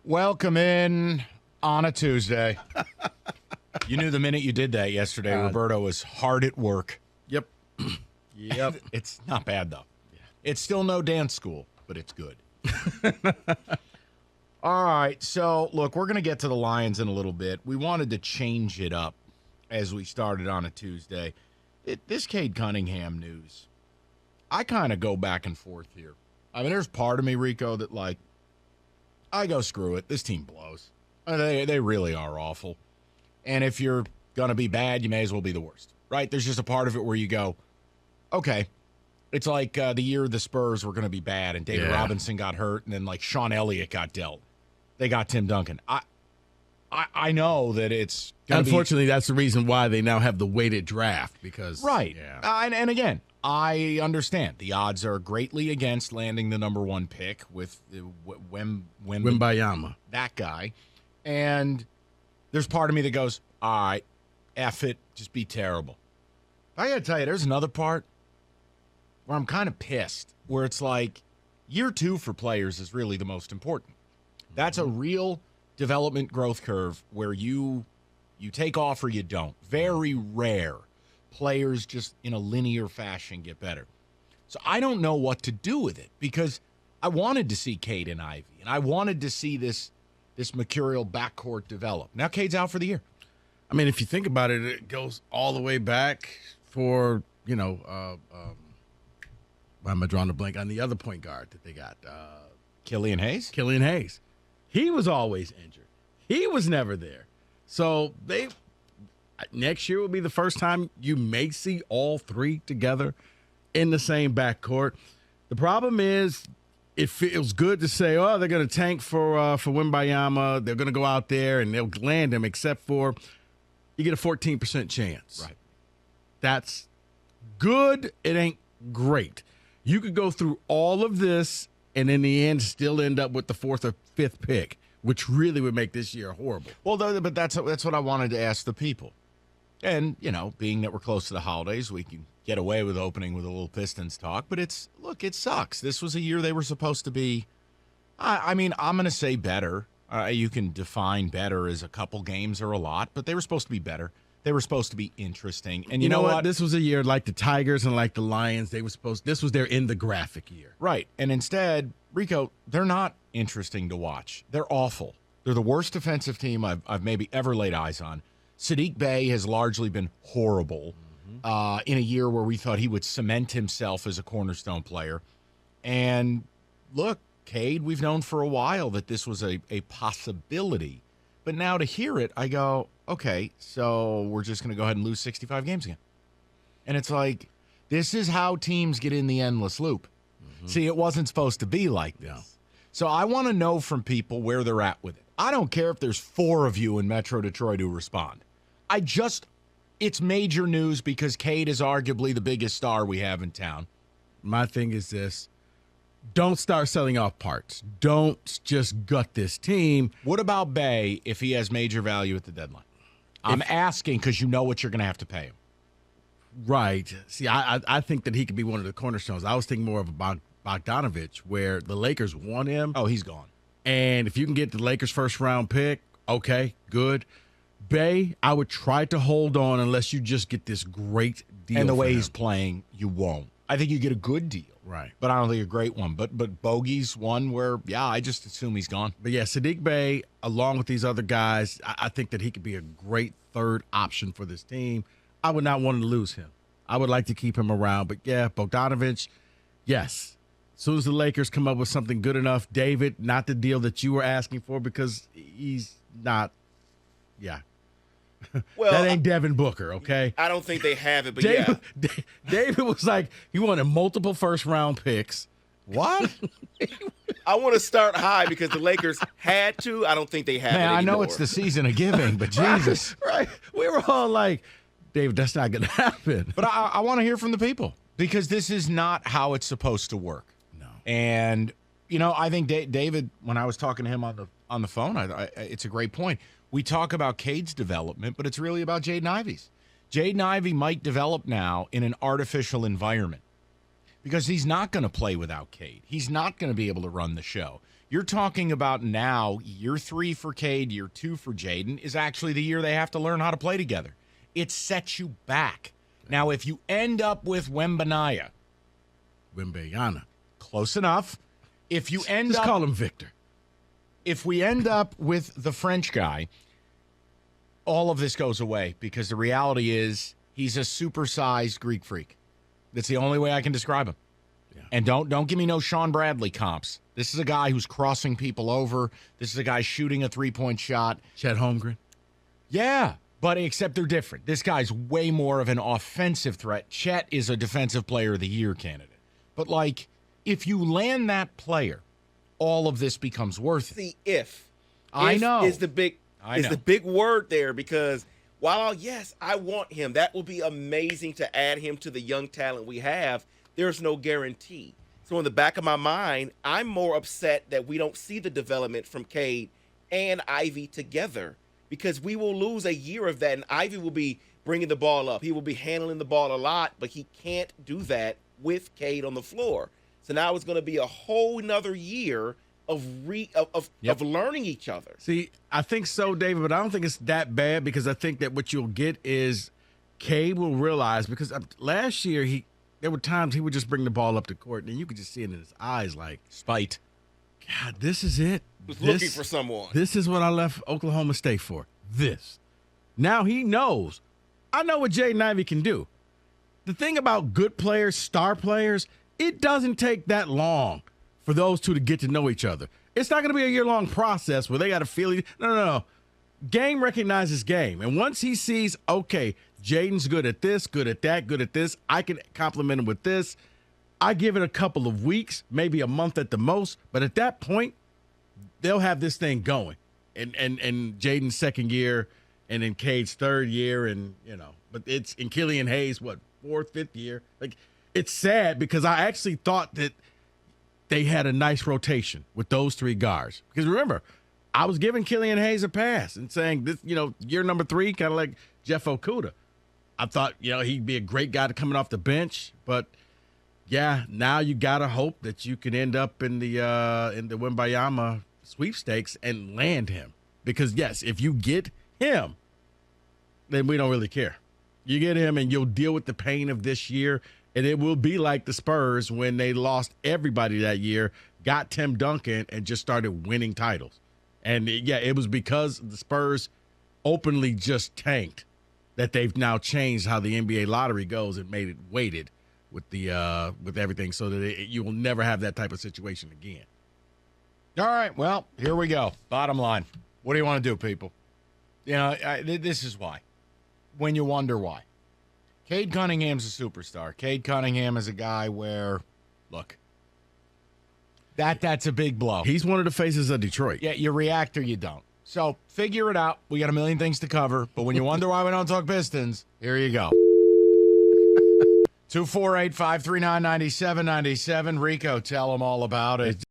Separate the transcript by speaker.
Speaker 1: Welcome in on a Tuesday. You knew the minute you did that yesterday, Roberto was hard at work.
Speaker 2: Yep.
Speaker 1: It's not bad, though. Yeah. It's still no dance school, but it's good. All right, so, look, we're going to get to the Lions in a little bit. We wanted to change it up as we started on a Tuesday. This Cade Cunningham news, I kind of go back and forth here. I mean, there's part of me, Rico, that, like, I go, screw it. This team blows. They really are awful. And if you're going to be bad, you may as well be the worst, right? There's just a part of it where you go, okay. It's like the year the Spurs were going to be bad and David Robinson got hurt and then, like, Sean Elliott got dealt. They got Tim Duncan. I know that it's going to be.
Speaker 2: Unfortunately, that's the reason why they now have the weighted draft because.
Speaker 1: Right.
Speaker 2: Yeah.
Speaker 1: And again, I understand the odds are greatly against landing the number one pick with
Speaker 2: Wembanyama.
Speaker 1: That guy. And there's part of me that goes, all right, F it, just be terrible. I got to tell you, there's another part where I'm kind of pissed, where it's like year two for players is really the most important. That's a real development growth curve where you take off or you don't. Very rare players just in a linear fashion get better. So I don't know what to do with it because I wanted to see Cade and Ivy, and I wanted to see this mercurial backcourt develop. Now Cade's out for the year.
Speaker 2: I mean, if you think about it, it goes all the way back for, why am I drawing a blank on the other point guard that they got?
Speaker 1: Killian Hayes?
Speaker 2: Killian Hayes. He was always injured. He was never there. So next year will be the first time you may see all three together in the same backcourt. The problem is it feels good to say, oh, they're going to tank for Wembanyama. They're going to go out there and they'll land him, except for you get a 14% chance.
Speaker 1: Right.
Speaker 2: That's good. It ain't great. You could go through all of this and in the end still end up with the fourth or fifth pick, which really would make this year horrible.
Speaker 1: Well, but that's what I wanted to ask the people. And, being that we're close to the holidays, we can get away with opening with a little Pistons talk. But it sucks. This was a year they were supposed to be, I'm going to say better. You can define better as a couple games or a lot, but they were supposed to be better. They were supposed to be interesting. And you know what?
Speaker 2: This was a year like the Tigers and like the Lions. This was their in the graphic year.
Speaker 1: Right. And instead, Rico, they're not interesting to watch. They're awful. They're the worst defensive team I've maybe ever laid eyes on. Sadiq Bey has largely been horrible in a year where we thought he would cement himself as a cornerstone player. And look, Cade, we've known for a while that this was a possibility. But now to hear it, I go, okay, so we're just going to go ahead and lose 65 games again. And it's like, this is how teams get in the endless loop. Mm-hmm. See, it wasn't supposed to be like this.
Speaker 2: No.
Speaker 1: So I want to know from people where they're at with it. I don't care if there's 4 of you in Metro Detroit who respond. It's major news because Cade is arguably the biggest star we have in town.
Speaker 2: My thing is this. Don't start selling off parts. Don't just gut this team.
Speaker 1: What about Bey if he has major value at the deadline? I'm asking because you know what you're going to have to pay him.
Speaker 2: Right. See, I think that he could be one of the cornerstones. I was thinking more of a Bogdanovich where the Lakers want him.
Speaker 1: Oh, he's gone.
Speaker 2: And if you can get the Lakers' first-round pick, okay, good. Bey, I would try to hold on unless you just get this great deal.
Speaker 1: And the way he's playing, you won't. I think you get a good deal.
Speaker 2: Right.
Speaker 1: But I don't think a great one. But Bogey's one where, I just assume he's gone.
Speaker 2: But, yeah, Sadiq Bey, along with these other guys, I think that he could be a great third option for this team. I would not want to lose him. I would like to keep him around. But, yeah, Bogdanovich, yes. As soon as the Lakers come up with something good enough, David, not the deal that you were asking for because he's not, Well, that ain't Devin Booker, okay?
Speaker 3: I don't think they have it, but
Speaker 2: David was like, he wanted multiple first-round picks.
Speaker 1: What?
Speaker 3: I want to start high because the Lakers had to. I don't think they have it anymore.
Speaker 1: I know it's the season of giving, but Jesus.
Speaker 2: Right. We were all like, David, that's not going to happen.
Speaker 1: But I want to hear from the people because this is not how it's supposed to work.
Speaker 2: No.
Speaker 1: And, I think David, when I was talking to him on the phone, it's a great point. We talk about Cade's development, but it's really about Jaden Ivey's. Jaden Ivey might develop now in an artificial environment because he's not going to play without Cade. He's not going to be able to run the show. You're talking about now, year 3 for Cade, year 2 for Jaden is actually the year they have to learn how to play together. It sets you back. Now, if you end up with Wembanyama, close enough. If you end
Speaker 2: Just
Speaker 1: up,
Speaker 2: call him Victor.
Speaker 1: If we end up with the French guy, all of this goes away because the reality is he's a supersized Greek freak. That's the only way I can describe him. Yeah. And don't give me no Sean Bradley comps. This is a guy who's crossing people over. This is a guy shooting a three-point shot.
Speaker 2: Chet Holmgren.
Speaker 1: Yeah, but except they're different. This guy's way more of an offensive threat. Chet is a defensive player of the year candidate. But, like, if you land that player, all of this becomes worth it.
Speaker 3: See, if
Speaker 1: I know
Speaker 3: is the big word there, because while yes, I want him, that will be amazing to add him to the young talent we have. There's no guarantee. So in the back of my mind, I'm more upset that we don't see the development from Cade and Ivy together, because we will lose a year of that, and Ivy will be bringing the ball up. He will be handling the ball a lot, but he can't do that with Cade on the floor. So now it's going to be a whole nother year of learning each other.
Speaker 2: See, I think so, David, but I don't think it's that bad, because I think that what you'll get is Cade will realize, because last year there were times he would just bring the ball up the court, and you could just see it in his eyes like,
Speaker 1: spite.
Speaker 2: God, this is it.
Speaker 3: He was looking for someone.
Speaker 2: This is what I left Oklahoma State for. This. Now he knows. I know what Jaden Ivey can do. The thing about good players, star players, it doesn't take that long for those two to get to know each other. It's not going to be a year-long process where they got to feel it. No. Game recognizes game. And once he sees, okay, Jaden's good at this, good at that, good at this, I can compliment him with this, I give it a couple of weeks, maybe a month at the most, but at that point, they'll have this thing going. And Jaden's second year, and in Cade's third year, and, but it's in Killian Hayes, fourth, fifth year. Like, it's sad, because I actually thought that they had a nice rotation with those three guards. Because remember, I was giving Killian Hayes a pass and saying this, year number 3, kind of like Jeff Okuda. I thought, he'd be a great guy to coming off the bench, but yeah, now you gotta hope that you can end up in the Wembanyama sweepstakes and land him. Because yes, if you get him, then we don't really care. You get him and you'll deal with the pain of this year, and it will be like the Spurs when they lost everybody that year, got Tim Duncan, and just started winning titles. And it was because the Spurs openly just tanked that they've now changed how the NBA lottery goes and made it weighted with everything, so that you will never have that type of situation again.
Speaker 1: All right, well, here we go. Bottom line. What do you want to do, people? This is why. When you wonder why. Cade Cunningham's a superstar. Cade Cunningham is a guy where, look, that's a big blow.
Speaker 2: He's one of the faces of Detroit.
Speaker 1: Yeah, you react or you don't. So figure it out. We got a million things to cover, but when you wonder why we don't talk Pistons, here you go. 248-539-9797. Rico, tell them all about it.